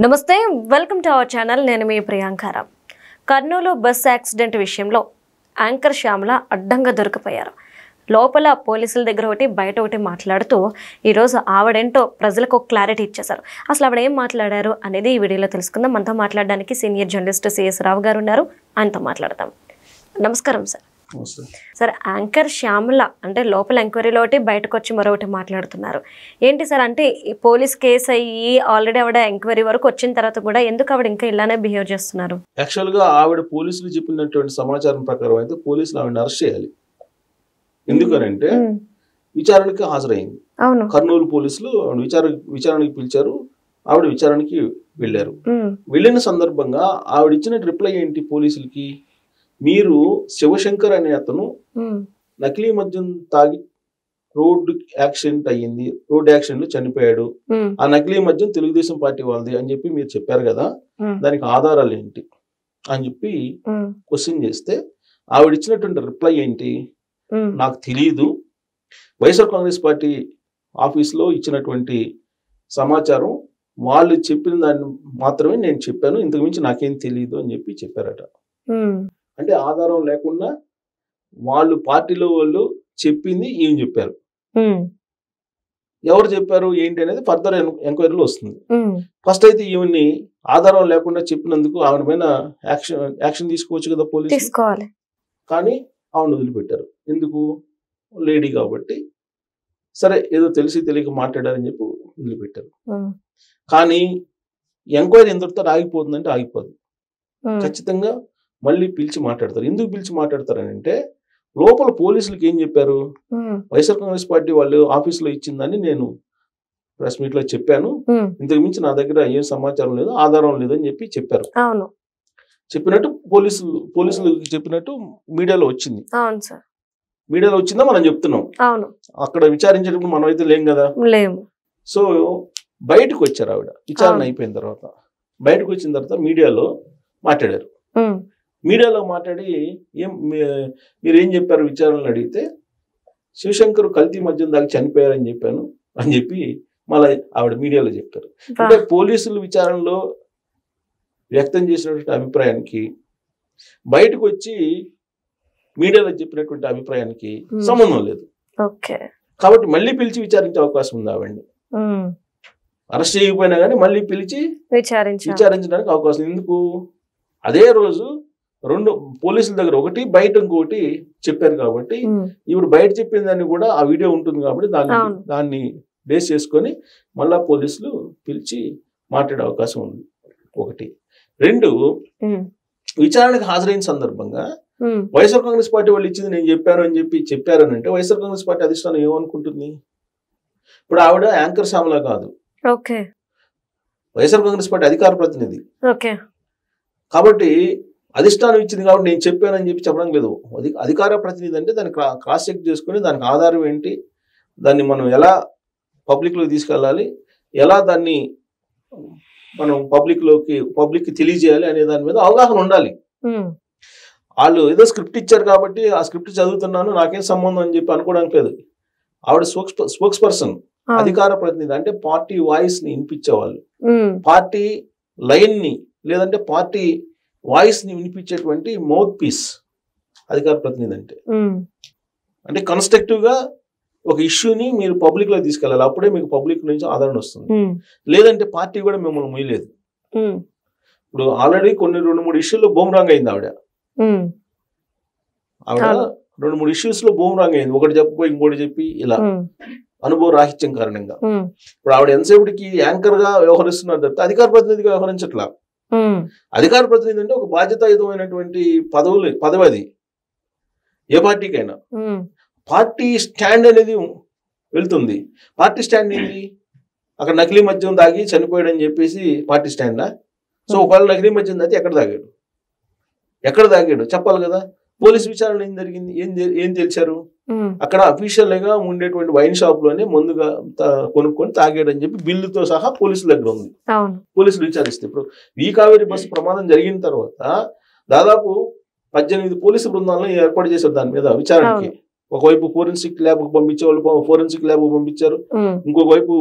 నమస్తే welcome to our channel నేను మీ ప్రియాంకారాం. Kurnool bus accident విషయంలో యాంకర్ శ్యామల అడ్డంగా దొరికిపోయారు. లోపల పోలీసుల దగ్గర ఒకటి బయట ఒకటి మాట్లాడుతూ ఈరోజు ఆవిడేంటో ప్రజలకు ఒక క్లారిటీ ఇచ్చేశారు. అసలు ఆవిడ ఏం మాట్లాడారు అనేది ఈ వీడియోలో తెలుసుకుందాం. మనతో మాట్లాడడానికి సీనియర్ జర్నలిస్ట్ సిఎస్ రావు గారు ఉన్నారు. ఆయనతో మాట్లాడతాం. నమస్కారం సార్. సార్, యాంకర్ శ్యామల అంటే లోపల ఎంక్వైరీలో ఒకటి బయటకు వచ్చి మరొకటి మాట్లాడుతున్నారు. ఏంటి సార్ అంటే పోలీస్ కేసు అయ్యి ఆల్రెడీ ఆవిడ ఎంక్వైరీ వరకు వచ్చిన తర్వాత కూడా ఎందుకు ఆవిడ ఇంకా ఇలానే బిహేవ్ చేస్తున్నారు? యాక్చువల్గా ఆవిడ పోలీసులు చెప్పినటువంటి సమాచారం ప్రకారం అయితే పోలీసులు ఆవిడని అరెస్ట్ చేయాలి. ఎందుకనంటే విచారణకి హాజరైంది. కర్నూలు పోలీసులు విచారణకి పిలిచారు. ఆవిడ విచారణకి వెళ్ళారు. వెళ్ళిన సందర్భంగా ఆవిడ ఇచ్చిన రిప్లై ఏంటి పోలీసులకి? మీరు శివశంకర్ అనే అతను నకిలీ మద్యం తాగి రోడ్ యాక్సిడెంట్ అయ్యింది, రోడ్ యాక్సిడెంట్ లో చనిపోయాడు, ఆ నకిలీ మద్యం తెలుగుదేశం పార్టీ వాళ్ళది అని చెప్పి మీరు చెప్పారు కదా, దానికి ఆధారాలు ఏంటి అని చెప్పి క్వశ్చన్ చేస్తే ఆవిడ ఇచ్చినటువంటి రిప్లై ఏంటి? నాకు తెలియదు, వైఎస్ఆర్ కాంగ్రెస్ పార్టీ ఆఫీస్లో ఇచ్చినటువంటి సమాచారం వాళ్ళు చెప్పిన దాన్ని మాత్రమే నేను చెప్పాను, ఇంతకు మించి నాకేం తెలియదు అని చెప్పి చెప్పారట. అంటే ఆధారం లేకుండా వాళ్ళు పార్టీలో వాళ్ళు చెప్పింది ఏం చెప్పారు, ఎవరు చెప్పారు ఏంటి అనేది ఫర్దర్ ఎంక్వైరీలో వస్తుంది. ఫస్ట్ అయితే ఈవెన్ని ఆధారం లేకుండా చెప్పినందుకు ఆవిడ మీద యాక్షన్ తీసుకోవచ్చు కదా పోలీసు, కానీ ఆవిడ వదిలిపెట్టారు. ఎందుకు? లేడీ కాబట్టి సరే ఏదో తెలిసి తెలియక మాట్లాడారని చెప్పి వదిలిపెట్టారు. కానీ ఎంక్వైరీ ఎంతటితో ఆగిపోతుందంటే ఆగిపోదు, ఖచ్చితంగా మళ్ళీ పిలిచి మాట్లాడతారు. ఎందుకు పిలిచి మాట్లాడతారని అంటే లోపల పోలీసులకి ఏం చెప్పారు? వైఎస్ఆర్ కాంగ్రెస్ పార్టీ వాళ్ళు ఆఫీసులో ఇచ్చిందని నేను ప్రెస్ మీట్ లో చెప్పాను, ఇంతకు మించి నా దగ్గర ఏం సమాచారం లేదు, ఆధారం లేదని చెప్పి చెప్పారు. చెప్పినట్టు పోలీసులు చెప్పినట్టు మీడియాలో వచ్చింది. మీడియాలో వచ్చిందా మనం చెప్తున్నాం, అక్కడ విచారించేటప్పుడు మనం అయితే లేం కదా. సో బయటకు వచ్చారు ఆవిడ విచారణ అయిపోయిన తర్వాత. బయటకు వచ్చిన తర్వాత మీడియాలో మాట్లాడారు. మీడియాలో మాట్లాడి మీరేం చెప్పారు విచారణలు అడిగితే, శివశంకర్ కల్తీ మద్యం దాకా చనిపోయారని చెప్పాను అని చెప్పి మళ్ళీ ఆవిడ మీడియాలో చెప్పారు. అంటే పోలీసులు విచారణలో వ్యక్తం చేసినటువంటి అభిప్రాయానికి బయటకు వచ్చి మీడియాలో చెప్పినటువంటి అభిప్రాయానికి సంబంధం లేదు. కాబట్టి మళ్ళీ పిలిచి విచారించే అవకాశం ఉంది. ఆవిడని అరెస్ట్ చేయకపోయినా కానీ మళ్ళీ పిలిచి విచారించడానికి అవకాశం. ఎందుకు? అదే రోజు రెండు పోలీసుల దగ్గర ఒకటి బయట ఇంకొకటి చెప్పారు కాబట్టి ఇప్పుడు బయట చెప్పిన దాన్ని కూడా ఆ వీడియో ఉంటుంది కాబట్టి దాన్ని బేస్ చేసుకొని మళ్ళా పోలీసులు పిలిచి మాట్లాడే అవకాశం ఉంది. ఒకటి. రెండు, విచారణకు హాజరైన సందర్భంగా వైఎస్ఆర్ కాంగ్రెస్ పార్టీ వాళ్ళు ఇచ్చింది నేను చెప్పాను అని చెప్పి చెప్పారని అంటే వైఎస్ఆర్ కాంగ్రెస్ పార్టీ అధిష్టానం ఏమనుకుంటుంది? ఇప్పుడు ఆవిడ యాంకర్ శ్యామల కాదు, వైఎస్ఆర్ కాంగ్రెస్ పార్టీ అధికార ప్రతినిధి కాబట్టి అధిష్టానం ఇచ్చింది కాబట్టి నేను చెప్పానని చెప్పి చెప్పడం లేదు. అధికార ప్రతినిధి అంటే దాన్ని క్రాస్ చెక్ చేసుకుని దానికి ఆధారం ఏంటి, దాన్ని మనం ఎలా పబ్లిక్లోకి తీసుకెళ్ళాలి, ఎలా దాన్ని మనం పబ్లిక్కి తెలియజేయాలి అనే దాని మీద అవగాహన ఉండాలి. వాళ్ళు ఏదో స్క్రిప్ట్ ఇచ్చారు కాబట్టి ఆ స్క్రిప్ట్ చదువుతున్నాను నాకేం సంబంధం అని చెప్పి అనుకోవడానికి లేదు. ఆవిడ స్పోక్స్ పర్సన్, అధికార ప్రతినిధి అంటే పార్టీ వాయిస్ ని వినిపించేవాళ్ళు, పార్టీ లైన్ ని లేదంటే పార్టీ వాయిస్ ని వినిపించేటువంటి మౌత్ పీస్ అధికార ప్రతినిధి అంటే కన్స్ట్రక్టివ్ గా ఒక ఇష్యూని మీరు పబ్లిక్ లో తీసుకెళ్ళాలి, అప్పుడే మీకు పబ్లిక్ నుంచి ఆదరణ వస్తుంది. లేదంటే పార్టీ కూడా మిమ్మల్ని మొయ్యలేదు. ఇప్పుడు ఆల్రెడీ 2-3 ఇష్యూల్లో బూమరాంగ్ అయింది ఆవిడ 2-3 ఇష్యూస్ లో బూమరాంగ్ అయింది. ఒకటి చెప్పిపోయి ఇంకోటి చెప్పి ఇలా అనుభవ రాహిత్యం కారణంగా. ఇప్పుడు ఆవిడ ఎంతసేపటికి యాంకర్ గా వ్యవహరిస్తున్నారు తప్పితే అధికార ప్రతినిధిగా వ్యవహరించట్లా. అధికార ప్రతినిధి అంటే ఒక బాధ్యతాయుతమైనటువంటి పదవి అది ఏ పార్టీకైనా. పార్టీ స్టాండ్ అనేది వెళ్తుంది. పార్టీ స్టాండ్ ఏంటి? అక్కడ నకిలీ మద్యం తాగి చనిపోయాడు అని చెప్పేసి పార్టీ స్టాండా? సో ఒకవేళ నకిలీ మద్యం తాగితే ఎక్కడ తాగాడు చెప్పాలి కదా. పోలీస్ విచారణ ఏం జరిగింది, ఏం తెలిసారు? అక్కడ అఫీషియల్ గా ఉండేటువంటి వైన్ షాప్ లోనే ముందుగా కొనుక్కొని తాగాడని చెప్పి బిల్లుతో సహా పోలీసుల దగ్గర ఉంది. పోలీసులు విచారిస్తే ఇప్పుడు ఈ కావేరీ బస్సు ప్రమాదం జరిగిన తర్వాత దాదాపు 18 పోలీసు బృందాలను ఏర్పాటు చేశారు దాని మీద విచారణకి. ఒకవైపు ఫోరెన్సిక్ ల్యాబ్ కు పంపించే వాళ్ళు ఫోరెన్సిక్ ల్యాబ్ కు పంపించారు, ఇంకొక వైపు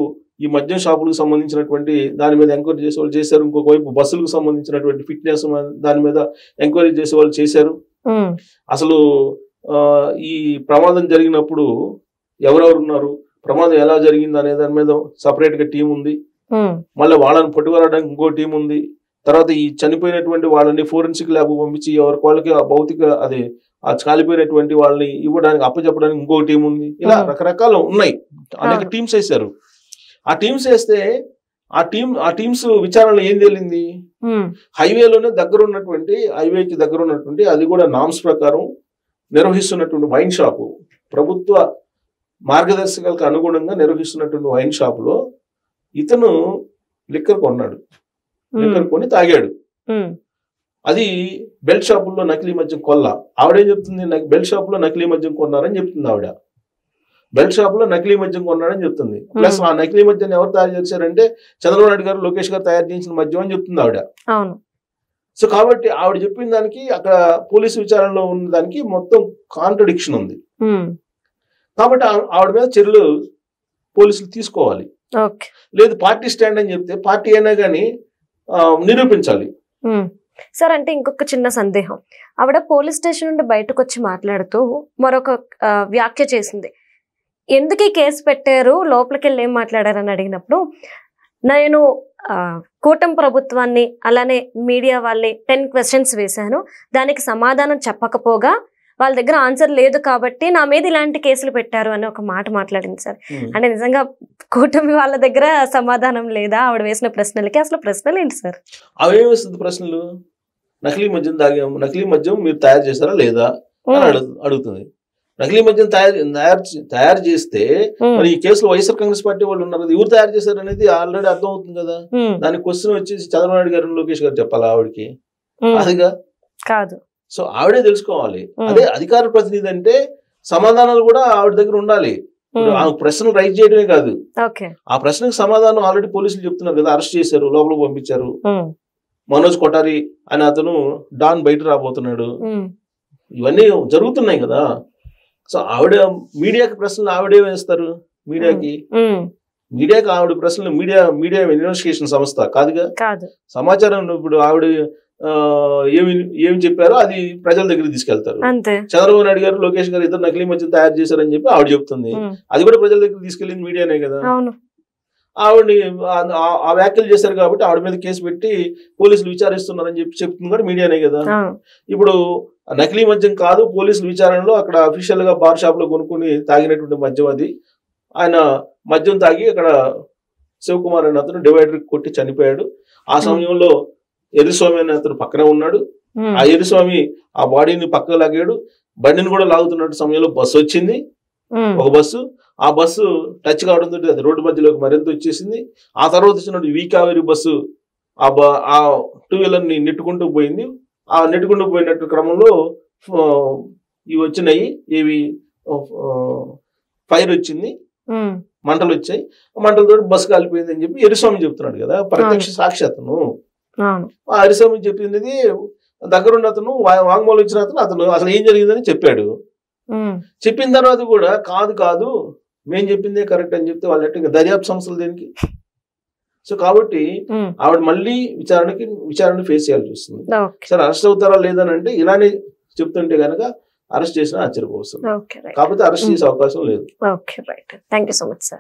ఈ మద్యం షాపులకు సంబంధించినటువంటి దాని మీద ఎంక్వైరీ చేసే వాళ్ళు చేశారు, ఇంకొక వైపు బస్సులకు సంబంధించినటువంటి ఫిట్నెస్ దాని మీద ఎంక్వైరీ చేసే వాళ్ళు చేశారు. అసలు ఈ ప్రమాదం జరిగినప్పుడు ఎవరెవరు ఉన్నారు, ప్రమాదం ఎలా జరిగింది అనే దాని మీద సపరేట్ గా టీం ఉంది, మళ్ళీ వాళ్ళని పట్టుకురావడానికి ఇంకో టీం ఉంది, తర్వాత ఈ చనిపోయినటువంటి వాళ్ళని ఫోరెన్సిక్ ల్యాబ్ పంపించి ఎవరికి వాళ్ళకి ఆ భౌతిక అది ఆ కాలిపోయినటువంటి వాళ్ళని ఇవ్వడానికి అప్పచెప్పడానికి ఇంకో టీం ఉంది. ఇలా రకరకాలు ఉన్నాయి, అనేక టీమ్స్ వేశారు. ఆ టీమ్స్ వేస్తే ఆ టీమ్స్ విచారణలో ఏం తేలింది, హైవేకి దగ్గర ఉన్నటువంటి అది కూడా నామ్స్ ప్రకారం నిర్వహిస్తున్నటువంటి వైన్ షాపు, ప్రభుత్వ మార్గదర్శకాలకు అనుగుణంగా నిర్వహిస్తున్నటువంటి వైన్ షాపులో ఇతను లిక్కర్ కొన్నాడు, లిక్కర్ కొని తాగాడు. అది బెల్ట్ షాపుల్లో నకిలీ మద్యం కొల్ల. ఆవిడేం చెప్తుంది, నాకు బెల్ట్ షాపులో నకిలీ మద్యం కొన్నారని చెప్తుంది ఆవిడ. బెల్ట్ షాప్ లో నకిలీ మద్యం కొన్నాడని చెప్తుంది. ప్లస్ ఆ నకిలీ మద్యాన్ని ఎవరు తయారు చేశారంటే చంద్రబాబు నాయుడు గారు, లోకేష్ గారు తయారు చేసిన మద్యం అని చెప్తుంది ఆవిడ. సో కాబట్టి ఆవిడ చెప్పిన దానికి అక్కడ పోలీసు విచారణలో ఉన్న దానికి మొత్తం కాంట్రడిక్షన్ ఉంది. కాబట్టి ఆవిడ మీద చర్యలు పోలీసులు తీసుకోవాలి. లేదు పార్టీ స్టాండ్ అని చెప్తే పార్టీ అయినా కానీ నిరూపించాలి. సార్ అంటే ఇంకొక చిన్న సందేహం, ఆవిడ పోలీస్ స్టేషన్ నుండి బయటకు వచ్చి మాట్లాడుతూ మరొక వ్యాఖ్య చేసింది. ఎందుకు ఈ కేసు పెట్టారు, లోపలికి వెళ్ళి ఏం మాట్లాడారని అడిగినప్పుడు, నేను కూటమి ప్రభుత్వాన్ని అలానే మీడియా వాళ్ళని 10 questions వేశాను, దానికి సమాధానం చెప్పకపోగా వాళ్ళ దగ్గర ఆన్సర్ లేదు కాబట్టి నా మీద ఇలాంటి కేసులు పెట్టారు అని ఒక మాట మాట్లాడింది సార్. అంటే నిజంగా కూటమి వాళ్ళ దగ్గర సమాధానం లేదా ఆవిడ వేసిన ప్రశ్నలకి? అసలు ప్రశ్నలు ఏంటి సార్? అవేమి వస్తుంది ప్రశ్నలు, నకిలీ మద్యం తాగాము, నకిలీ మద్యం మీరు తయారు చేశారా లేదా అని అడుగుతుంది. నకిలీ మద్యం తయారు చేస్తే మరి ఈ కేసులో వైఎస్ఆర్ కాంగ్రెస్ పార్టీ వాళ్ళు ఉన్నారు కదా, ఎవరు తయారు చేశారు అనేది ఆల్రెడీ అర్థం అవుతుంది కదా. దానికి క్వశ్చన్ వచ్చేసి చంద్రబాబు నాయుడు గారు, లోకేష్ గారు చెప్పాలా ఆవిడకి? అదిగా కాదు. సో ఆవిడే తెలుసుకోవాలి. అదే అధికార ప్రతినిధి అంటే సమాధానాలు కూడా ఆవిడ దగ్గర ఉండాలి. ఆ ప్రశ్నలు రైట్ చేయడమే కాదు, ఆ ప్రశ్నకు సమాధానం ఆల్రెడీ పోలీసులు చెప్తున్నారు కదా, అరెస్ట్ చేశారు, లోపలికి పంపించారు. మనోజ్ కొఠారి అని అతను డాన్ బయట రాబోతున్నాడు, ఇవన్నీ జరుగుతున్నాయి కదా. సో ఆవిడ మీడియాకి ప్రశ్నలు ఆవిడే వేస్తారు. మీడియాకి ఆవిడ ప్రశ్నలు మీడియా ఇన్వెస్టిగేషన్ సంస్థ కాదుగా. సమాచారం ఇప్పుడు ఆవిడ ఏమి చెప్పారో అది ప్రజల దగ్గర తీసుకెళ్తారు. చంద్రబాబు నాయుడు గారు, లోకేష్ గారు ఇద్దరు నకిలీ మద్యం తయారు చేశారని చెప్పి ఆవిడ చెప్తుంది, అది కూడా ప్రజల దగ్గర తీసుకెళ్ళింది మీడియానే కదా. ఆవిడని ఆ వ్యాఖ్యలు చేశారు కాబట్టి ఆవిడ మీద కేసు పెట్టి పోలీసులు విచారిస్తున్నారని చెప్పి చెప్తుంది కూడా మీడియానే కదా. ఇప్పుడు నకిలీ మద్యం కాదు, పోలీసుల విచారణలో అక్కడ అఫీషియల్ గా బార్ షాప్ లో కొనుక్కుని తాగినటువంటి మద్యం అది. ఆయన మద్యం తాగి అక్కడ శివకుమార్ అనే అతను డివైడర్ కొట్టి చనిపోయాడు. ఆ సమయంలో ఎర్రిస్వామి అనే అతను పక్కనే ఉన్నాడు. ఆ ఎర్రిస్వామి ఆ బాడీని పక్కకు లాగాడు, బండిని కూడా లాగుతున్నట్టు సమయంలో బస్సు వచ్చింది, ఒక బస్సు. ఆ బస్సు టచ్ కావడంతో అది రోడ్డు మధ్యలోకి మరింత వచ్చేసింది. ఆ తర్వాత వచ్చినట్టు వి కావేరి బస్సు ఆ 2-wheeler ని నెట్టుకుంటూ పోయింది. ఆ నెట్టుకుంటూ పోయినట్టు క్రమంలో ఇవి వచ్చినాయి, ఏవి ఫైర్ వచ్చింది, మంటలు వచ్చాయి, మంటలతో బస్సు కాలిపోయింది అని చెప్పి ఎర్రిస్వామి చెప్తున్నాడు కదా, ప్రత్యక్ష సాక్షి అతను. ఆ ఎర్రిస్వామి చెప్పింది దగ్గరున్న అతను, వాంగ్మూలం ఇచ్చిన అతను అసలు ఏం జరిగిందని చెప్పాడు. చెప్పిన తర్వాత కూడా కాదు మేము చెప్పిందే కరెక్ట్ అని చెప్తే వాళ్ళు దర్యాప్తు సంస్థలు దేనికి? సో కాబట్టి ఆవిడ మళ్ళీ విచారణ ఫేస్ చేయాల్సి వస్తుంది. సరే అరెస్ట్ అవుతారా లేదని అంటే ఇలానే చెప్తుంటే కనుక అరెస్ట్ చేసినా ఆశ్చర్యపోతుంది, కాకపోతే అరెస్ట్ చేసే అవకాశం లేదు. Okay right, thank you so much sir.